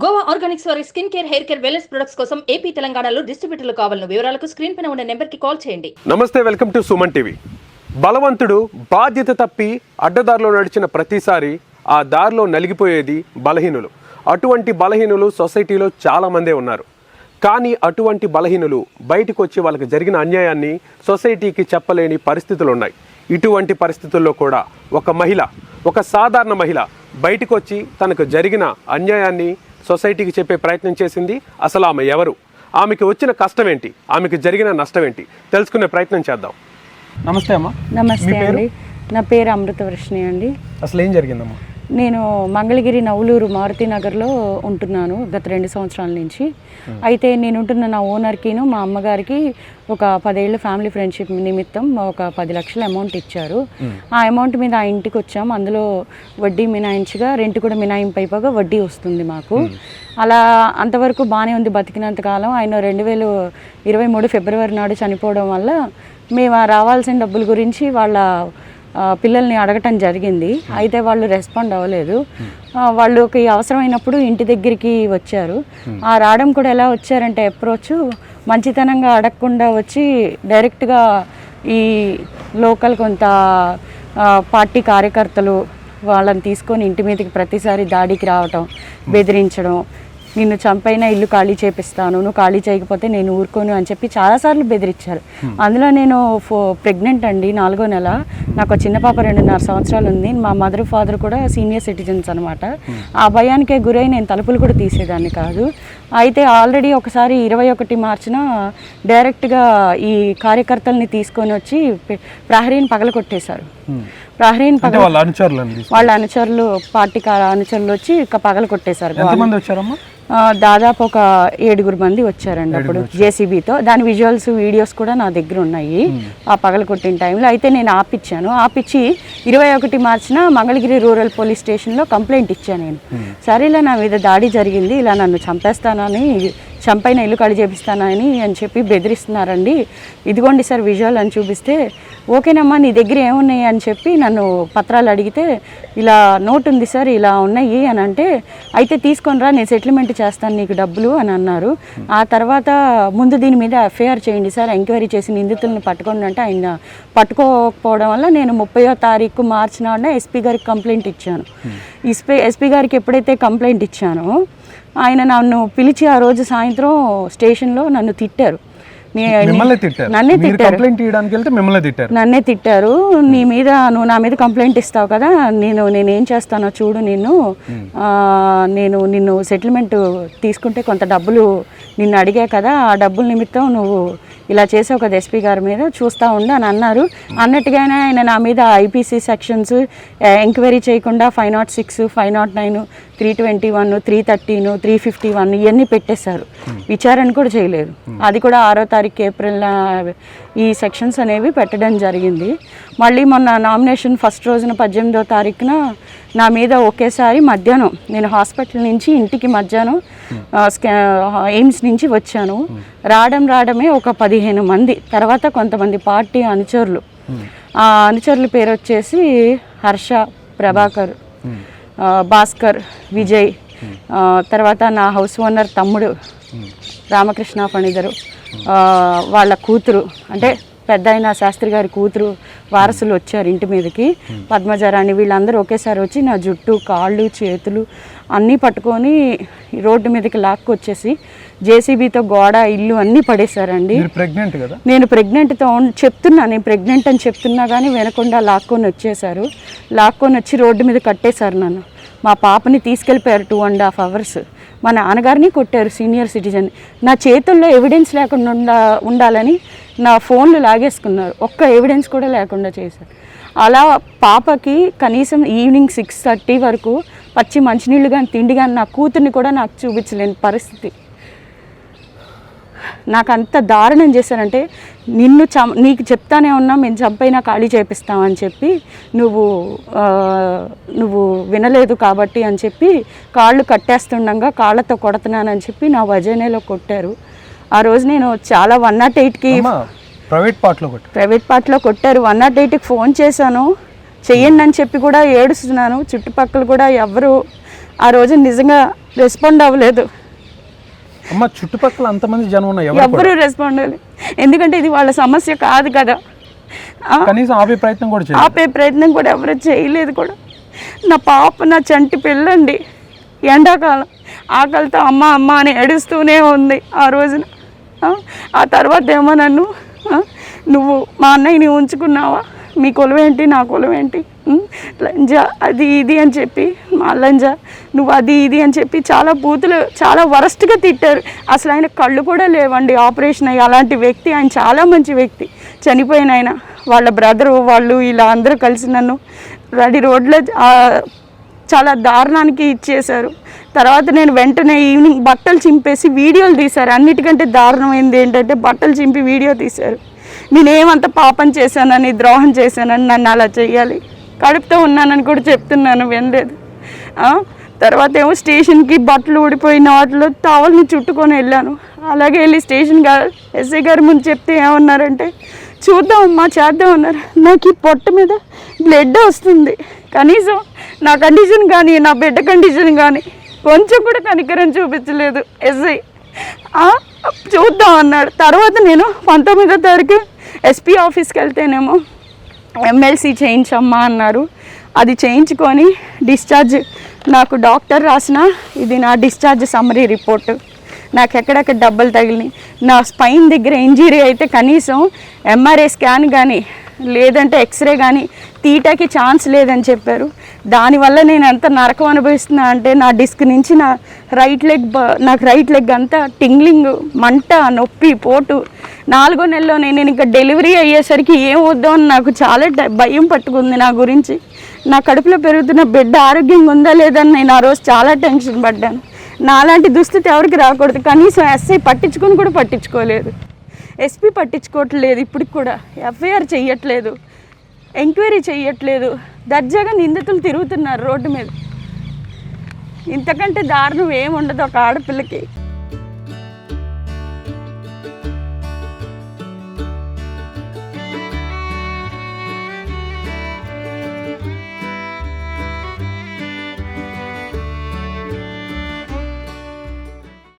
Goa Organics వారి skin care, hair care, wellness products కోసం AP తెలంగాణలో డిస్ట్రిబ్యూటర్లు కావాలన్న వివరాలకు స్క్రీన్ పైన ఉన్న నెంబర్కి కాల్ చేయండి. నమస్తే, వెల్కమ్ టు సుమన్ టీవీ. బలవంతుడు బాధ్యత తప్పి అడ్డదారిలో నడిచిన ప్రతిసారి ఆ దారిలో నలిగిపోయేది బలహీనులు. అటువంటి బలహీనులు సొసైటీలో చాలా మందే ఉన్నారు. కానీ అటువంటి బలహీనులు బయటకు వచ్చి వాళ్ళకి జరిగిన అన్యాయాన్ని సొసైటీకి చెప్పలేని పరిస్థితులు ఉన్నాయి. ఇటువంటి పరిస్థితుల్లో కూడా ఒక సాధారణ మహిళ బయటకు వచ్చి తనకు జరిగిన అన్యాయాన్ని సొసైటీకి చెప్పే ప్రయత్నం చేసింది. అసలు ఆమె ఎవరు, ఆమెకి వచ్చిన కష్టం ఏంటి, ఆమెకి జరిగిన నష్టం ఏంటి తెలుసుకునే ప్రయత్నం చేద్దాం. నమస్తే అమ్మా. నమస్తే అండి, నా పేరు అమృతవర్షిణి అండి. అసలు ఏం జరిగిందమ్మా? నేను మంగళగిరి నవలూరు మారుతినగర్లో ఉంటున్నాను గత 2 సంవత్సరాల నుంచి. అయితే నేను ఉంటున్న నా ఓనర్కిను మా అమ్మగారికి ఒక 10 ఏళ్ళ ఫ్యామిలీ ఫ్రెండ్షిప్ నిమిత్తం ఒక 10 లక్షల అమౌంట్ ఇచ్చారు. ఆ అమౌంట్ మీద ఆ ఇంటికి వచ్చాము. అందులో వడ్డీ మినాయించగా రెంట్ కూడా మినాయింపు అయిపోగా వడ్డీ వస్తుంది మాకు. అలా అంతవరకు బాగానే ఉంది బతికినంత కాలం. ఆయన 2023 ఫిబ్రవరి నాడు చనిపోవడం వల్ల మేము రావాల్సిన డబ్బుల గురించి వాళ్ళ పిల్లల్ని అడగటం జరిగింది. అయితే వాళ్ళు రెస్పాండ్ అవ్వలేదు. వాళ్ళకి అవసరమైనప్పుడు ఇంటి దగ్గరికి వచ్చారు. ఆ రావడం కూడా ఎలా వచ్చారంటే అప్రోచ్ మంచితనంగా అడగకుండా వచ్చి డైరెక్ట్గా ఈ లోకల్ కొంత పార్టీ కార్యకర్తలు వాళ్ళని తీసుకొని ఇంటి మీదకి ప్రతిసారి దాడికి రావటం, బెదిరించడం, నిన్ను చంపైనా ఇల్లు ఖాళీ చేపిస్తాను, నువ్వు ఖాళీ చేయకపోతే నేను ఊరుకోను అని చెప్పి చాలాసార్లు బెదిరించారు. అందులో నేను ప్రెగ్నెంట్ అండి, 4వ నెల. నాకు చిన్న పాప 2.5 సంవత్సరాలు ఉంది. మా మదర్ ఫాదర్ కూడా సీనియర్ సిటిజన్స్ అనమాట. ఆ భయానికే గురై నేను తలుపులు కూడా తీసేదాన్ని కాదు. అయితే ఆల్రెడీ ఒకసారి 21 మార్చిన డైరెక్ట్గా ఈ కార్యకర్తల్ని తీసుకొని వచ్చి ప్రహరీని పగలగొట్టేశారు. ప్రహరీని వాళ్ళ అనుచరులు, పార్టీ అనుచరులు వచ్చి పగలగొట్టేశారు. దాదాపు ఒక 7 మంది వచ్చారండి అప్పుడు జేసీబీతో. దాని విజువల్స్, వీడియోస్ కూడా నా దగ్గర ఉన్నాయి ఆ పగలగొట్టిన టైంలో. అయితే నేను ఆపిచ్చి 21 మార్చిన మంగళగిరి రూరల్ పోలీస్ స్టేషన్లో కంప్లైంట్ ఇచ్చాను నేను. సరే, ఇలా నా మీద దాడి జరిగింది, ఇలా నన్ను చంపేస్తానని, చంపైన ఇల్లు ఖాళీ చేపిస్తానని చెప్పి బెదిరిస్తున్నారండి, ఇదిగోండి సార్ విజువల్ అని చూపిస్తే, ఓకేనమ్మా నీ దగ్గర ఏమున్నాయి అని చెప్పి నన్ను పత్రాలు అడిగితే, ఇలా నోట్ ఉంది సార్, ఇలా ఉన్నాయి అని అంటే, అయితే తీసుకొని రా, నేను సెటిల్మెంట్ చేస్తాను నీకు డబ్బులు అని అన్నారు. ఆ తర్వాత ముందు దీని మీద ఎఫ్ఐఆర్ చేయండి సార్, ఎంక్వైరీ చేసి నిందితులను పట్టుకోండి అంటే ఆయన పట్టుకోకపోవడం వల్ల నేను 30వ తారీఖు మార్చి నాడున ఎస్పీ గారికి కంప్లైంట్ ఇచ్చాను. ఎస్పీ గారికి ఎప్పుడైతే కంప్లైంట్ ఇచ్చానో ఆయన నన్ను పిలిచి ఆ రోజు సాయంత్రం స్టేషన్లో నన్ను తిట్టారు. నన్నే తిట్టారు. నువ్వు నా మీద కంప్లైంట్ ఇస్తావు కదా, నేనేం చేస్తానో చూడు, నిన్ను సెటిల్మెంట్ తీసుకుంటే కొంత డబ్బులు నిన్ను అడిగా కదా, ఆ డబ్బుల నిమిత్తం నువ్వు ఇలా చేసావు కదా ఎస్పీ గారి మీద, చూస్తూ ఉండు అని అన్నారు. అన్నట్టుగానే ఆయన నా మీద ఐపీసీ సెక్షన్స్ ఎంక్వైరీ చేయకుండా 506, 509, 321, 313, 351 ఇవన్నీ పెట్టేశారు. విచారణ కూడా చేయలేదు. అది కూడా 6వ తారీఖు ఏప్రిల్ ఈ సెక్షన్స్ అనేవి పెట్టడం జరిగింది. మళ్ళీ మొన్న నామినేషన్ ఫస్ట్ రోజున 18వ తారీఖున నా మీద ఒకేసారి మధ్యాహ్నం, నేను హాస్పిటల్ నుంచి ఇంటికి మధ్యాహ్నం ఎయిమ్స్ నుంచి వచ్చాను. రావడమే ఒక 15 మంది. తర్వాత కొంతమంది పార్టీ అనుచరులు, ఆ అనుచరుల పేరు వచ్చేసి హర్ష, ప్రభాకర్, భాస్కర్, విజయ్, తర్వాత నా హౌస్ ఓనర్ తమ్ముడు రామకృష్ణ ఫణిధరు, వాళ్ళ కూతురు అంటే పెద్ద అయిన శాస్త్రి గారి కూతురు వారసులు వచ్చారు ఇంటి మీదకి, పద్మజరాణి. వీళ్ళందరూ ఒకేసారి వచ్చి నా జుట్టు, కాళ్ళు, చేతులు అన్నీ పట్టుకొని రోడ్డు మీదకి లాక్కొచ్చేసి జేసీబీతో గోడ, ఇల్లు అన్నీ పడేశారండి. నేను ప్రెగ్నెంట్తో నేను ప్రెగ్నెంట్ అని చెప్తున్నా కానీ వినకుండా లాక్కొని వచ్చి రోడ్డు మీద కట్టేశారు నన్ను. మా పాపని తీసుకెళ్ళిపోయారు 2.5 అవర్స్. మా నాన్నగారిని కొట్టారు, సీనియర్ సిటిజన్. నా చేతుల్లో ఎవిడెన్స్ లేకుండా ఉండాలని నా ఫోన్లు లాగేసుకున్నారు. ఒక్క ఎవిడెన్స్ కూడా లేకుండా చేశారు. అలా పాపకి కనీసం ఈవినింగ్ 6:30 వరకు పచ్చి మంచినీళ్ళు కానీ, తిండి కానీ, నా కూతుర్ని కూడా నాకు చూపించలేని పరిస్థితి. నాకు అంత దారుణం చేశారంటే, నీకు చెప్తానే ఉన్నా, మేము చంపైనా ఖాళీ చేపిస్తామని చెప్పి నువ్వు వినలేదు కాబట్టి అని చెప్పి కాళ్ళు కట్టేస్తుండగా కాళ్ళతో కొడుతున్నానని చెప్పి నా వజనేలో కొట్టారు. ఆ రోజు నేను చాలా 108కి ప్రైవేట్ పార్ట్లో కొట్టారు. 108కి ఫోన్ చేశాను, చెయ్యండి అని చెప్పి కూడా ఏడుస్తున్నాను. చుట్టుపక్కల కూడా ఎవరు ఆ రోజు నిజంగా రెస్పాండ్ అవ్వలేదు. అమ్మ చుట్టుపక్కల అంతమంది జనం ఉన్నా ఎవ్వరూ రెస్పాండ్ అవ్వలేదు. ఎందుకంటే ఇది వాళ్ళ సమస్య కాదు కదా. కనీసం ఆపే ప్రయత్నం కూడా చేయలేదు. ఆపే ప్రయత్నం కూడా ఎవరు చేయలేదు కూడా. నా పాప నా చంటి పిల్లండి, ఎండాకాలం ఆకలితో అమ్మ అమ్మ అని ఏడుస్తూనే ఉంది ఆ రోజున. ఆ తర్వాత ఏమో నన్ను నువ్వు మా అన్నయ్యని ఉంచుకున్నావా, మీ కులం ఏంటి నా కులం ఏంటి, లంజా అది ఇది అని చెప్పి, మా లంజా నువ్వు అది ఇది అని చెప్పి చాలా బూతులు చాలా వరస్ట్గా తిట్టారు. అసలు ఆయన కళ్ళు కూడా లేవండి, ఆపరేషన్ అయ్యి. అలాంటి వ్యక్తి ఆయన, చాలా మంచి వ్యక్తి. చనిపోయిన ఆయన వాళ్ళ బ్రదరు వాళ్ళు ఇలా అందరూ కలిసి నన్ను రోడ్లో చాలా దారుణానికి ఇచ్చేశారు. తర్వాత నేను వెంటనే ఈవినింగ్ బట్టలు చింపేసి వీడియోలు తీశారు. అన్నిటికంటే దారుణమైంది ఏంటంటే బట్టలు చింపి వీడియో తీశారు. నేనేమంత పాపం చేశానని, ద్రోహం చేశానని నన్ను అలా చేయాలి. కడుపుతో ఉన్నానని కూడా చెప్తున్నాను, వినలేదు. తర్వాత ఏమో స్టేషన్కి బట్టలు ఊడిపోయిన వాటిలో టవల్ని చుట్టుకొని వెళ్ళాను. అలాగే వెళ్ళి స్టేషన్ ఎస్ఐ గారి ముందు చెప్తే ఏమన్నారంటే, చూద్దామమ్మా చేద్దాం అన్నారు. నాకు ఈ పొట్ట మీద బ్లడ్ వస్తుంది, కనీసం నా కండిషన్ కానీ నా బిడ్డ కండిషన్ కానీ కొంచెం కూడా కనికరం చూపించలేదు ఎస్ఐ. చూద్దాం అన్నాడు. తర్వాత నేను 19వ తారీఖు ఎస్పీ ఆఫీస్కి వెళ్తేనేమో ఎమ్మెల్సీ చేయించమ్మా అన్నారు. అది చేయించుకొని డిశ్చార్జ్ నాకు డాక్టర్ రాసిన ఇది నా డిశ్చార్జ్ సమ్మరీ రిపోర్టు. నాకు ఎక్కడెక్కడ దెబ్బలు తగిలినాయి, నా స్పైన్ దగ్గర ఇంజరీ అయితే కనీసం ఎంఆర్ఐ స్కాన్ కానీ లేదంటే ఎక్స్రే కానీ తీయటానికి ఛాన్స్ లేదని చెప్పారు. దానివల్ల నేను ఎంత నరకం అనుభవిస్తున్నా అంటే నా డిస్క్ నుంచి నా నాకు రైట్ లెగ్ అంతా టింగ్లింగ్, మంట, నొప్పి, పోటు. 4వ నెలలో నేను ఇంకా డెలివరీ అయ్యేసరికి ఏం వద్దామని నాకు చాలా భయం పట్టుకుంది నా గురించి. నా కడుపులో పెరుగుతున్న బిడ్డ ఆరోగ్యంగా ఉందా లేదని నేను ఆ రోజు చాలా టెన్షన్ పడ్డాను. నాలాంటి దుస్థితి ఎవరికి రాకూడదు. కనీసం ఎస్ఐ కూడా పట్టించుకోలేదు, ఎస్పీ పట్టించుకోవట్లేదు, ఇప్పటికి కూడా ఎఫ్ఐఆర్ చెయ్యట్లేదు, ఎంక్వైరీ చెయ్యట్లేదు. దర్జాగా నిందితులు తిరుగుతున్నారు రోడ్డు మీద. ఇంతకంటే దారుణం ఏముండదు ఒక ఆడపిల్లకి.